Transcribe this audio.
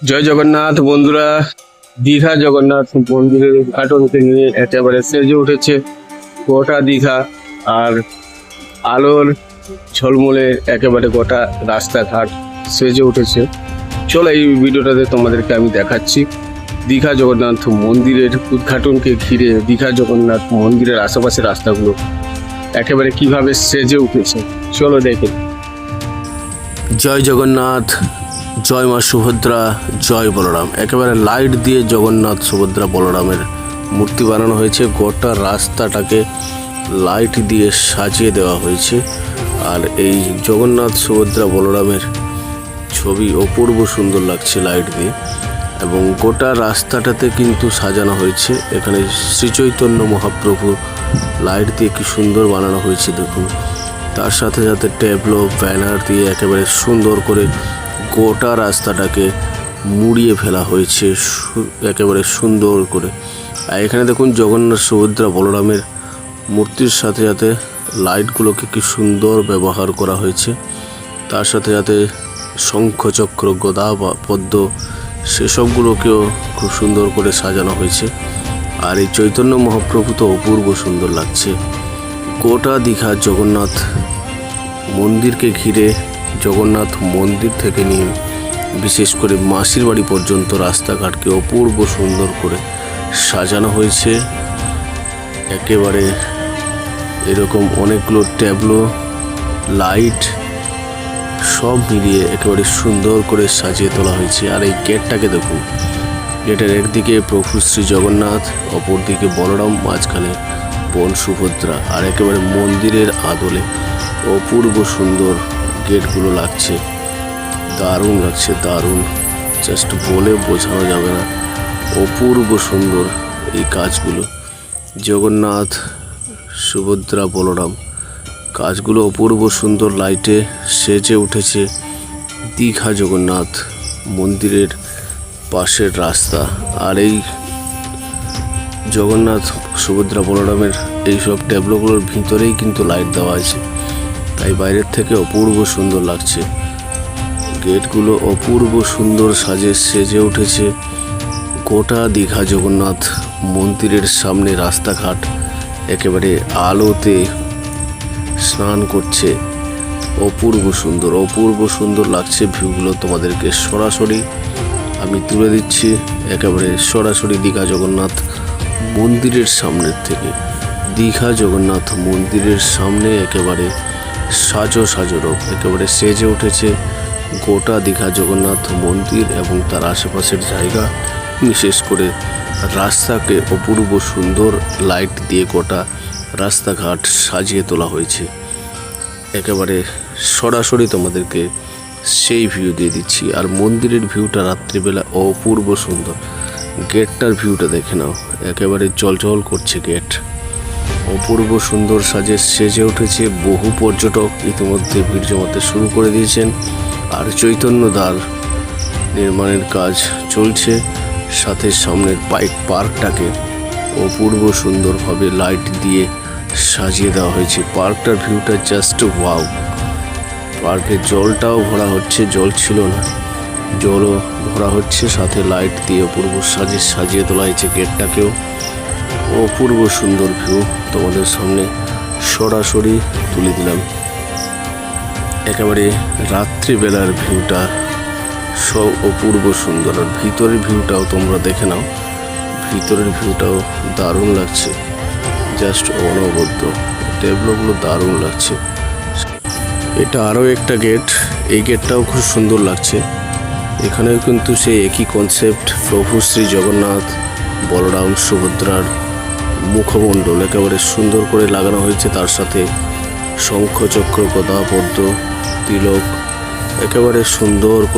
জয় জগন্নাথ বন্ধুরা। দীঘা জগন্নাথ মন্দিরের উদ্ঘাটনকে নিয়ে একেবারে সেজে উঠেছে গোটা দীঘা। আর আলোর ঝলমলে একেবারে গোটা রাস্তাঘাট সেজে উঠেছে। চলো এই ভিডিওটাতে তোমাদেরকে আমি দেখাচ্ছি দীঘা জগন্নাথ মন্দিরের উদ্ঘাটনকে ঘিরে দীঘা জগন্নাথ মন্দিরের আশেপাশে রাস্তাগুলো একেবারে কিভাবে সেজে উঠেছে। চলো দেখে। জয় জগন্নাথ, জয় মা সুভদ্রা, জয় বলরাম। একেবারে লাইট দিয়ে জগন্নাথ সুভদ্রা বলরামের মূর্তি বানানো হয়েছে। গোটা রাস্তাটাকে লাইট দিয়ে সাজিয়ে দেওয়া হয়েছে। আর এই জগন্নাথ সুভদ্রা বলরামের ছবি অপূর্ব সুন্দর লাগছে লাইট দিয়ে, এবং গোটা রাস্তাটাতে কিন্তু সাজানো হয়েছে। এখানে শ্রীচৈতন্য মহাপ্রভুর লাইট দিয়ে কি সুন্দর বানানো হয়েছে দেখুন। তার সাথে সাথে ট্যাবলো ব্যানার দিয়ে একেবারে সুন্দর করে গোটা রাস্তাটাকে মুড়িয়ে ফেলা হয়েছে একেবারে সুন্দর করে। আর এখানে দেখুন জগন্নাথ সুভদ্রা বলরামের মূর্তির সাথে সাথে লাইটগুলোকে কি সুন্দর ব্যবহার করা হয়েছে। তার সাথে সাথে শঙ্খচক্র গদা বা পদ্ম সেসবগুলোকেও খুব সুন্দর করে সাজানো হয়েছে। আর এই চৈতন্য মহাপ্রভু তো অপূর্ব সুন্দর লাগছে। গোটা দীঘা জগন্নাথ মন্দিরকে ঘিরে জগন্নাথ মন্দির থেকে নিয়ে বিশেষ করে মাসির বাড়ি পর্যন্ত রাস্তাঘাটকে অপূর্ব সুন্দর করে সাজানো হয়েছে। একেবারে এরকম অনেকগুলো ট্যাবলো লাইট সব মিলিয়ে একেবারে সুন্দর করে সাজিয়ে তোলা হয়েছে। আর এই গেটটাকে দেখুন, গেটের একদিকে প্রভু শ্রী জগন্নাথ, অপরদিকে বলরাম, মাঝখানে বোন সুভদ্রা। আর একেবারে মন্দিরের আদলে অপূর্ব সুন্দর গেটগুলো লাগছে, দারুণ লাগছে, দারুণ, জাস্ট বলে বোঝানো যাবে না। অপূর্ব সুন্দর এই কাজগুলো, জগন্নাথ সুভদ্রা বলরাম কাজগুলো অপূর্ব সুন্দর লাইটে সেজে উঠেছে দীঘা জগন্নাথ মন্দিরের পাশের রাস্তা। আর এই জগন্নাথ সুভদ্রা বলরামের এইসব ট্যাবলোগুলোর ভিতরেই কিন্তু লাইট দেওয়া আছে, তাই বাইরের থেকে অপূর্ব সুন্দর লাগছে। গেটগুলো অপূর্ব সুন্দর সাজে সেজে উঠেছে গোটা দীঘা জগন্নাথ মন্দিরের সামনে। রাস্তাঘাট একেবারে আলোতে স্নান করছে, অপূর্ব সুন্দর, অপূর্ব সুন্দর লাগছে। ভিউগুলো তোমাদেরকে সরাসরি আমি তুলে দিচ্ছি, একেবারে সরাসরি দীঘা জগন্নাথ মন্দিরের সামনের থেকে। দীঘা জগন্নাথ মন্দিরের সামনে একেবারে সাজো রূপ একেবারে সেজে উঠেছে গোটা দীঘা জগন্নাথ মন্দির এবং তার আশেপাশের জায়গা, বিশেষ করে রাস্তাকে অপূর্ব সুন্দর লাইট দিয়ে গোটা রাস্তাঘাট সাজিয়ে তোলা হয়েছে। একেবারে সরাসরি তোমাদেরকে সেই ভিউ দিয়ে দিচ্ছি। আর মন্দিরের ভিউটা রাত্রিবেলা অপূর্ব সুন্দর। গেটটার ভিউটা দেখে নাও, একেবারে জলজল করছে গেট, অপূর্ব সুন্দর সাজে সেজে উঠেছে। বহু পর্যটক ইতিমধ্যে ভিড় জমাতে শুরু করে দিয়েছেন। আর চৈতন্য দ্বার নির্মাণের কাজ চলছে, সাথে সামনের বাইক পার্কটাকে অপূর্ব সুন্দরভাবে লাইট দিয়ে সাজিয়ে দেওয়া হয়েছে। পার্কটার ভিউটা জাস্ট ওয়াও। পার্কে জলটাও ভরা হচ্ছে, জল ছিল না, জলও ভরা হচ্ছে, সাথে লাইট দিয়ে অপূর্ব সাজিয়ে তোলা হয়েছে গেটটাকেও। অপূর্ব সুন্দর ভিউ তোমাদের সামনে সরাসরি তুলে দিলাম। একেবারে রাত্রিবেলার ভিউটা সব অপূর্ব সুন্দর। আর ভিতরের ভিউটাও তোমরা দেখে নাও, ভিতরের ভিউটাও দারুণ লাগছে, জাস্ট অনবদ্য। ট্যাবলোগুলো দারুণ লাগছে। এটা আরও একটা গেট, এই গেটটাও খুব সুন্দর লাগছে। এখানেও কিন্তু সেই একই কনসেপ্ট, প্রভু শ্রী জগন্নাথ বলরাম সুভদ্রার মুখমণ্ডল একেবারে সুন্দর করে লাগানো হয়েছে। তার সাথে শঙ্খচক্র গদা পদ্ম তিলক একেবারে সুন্দর করে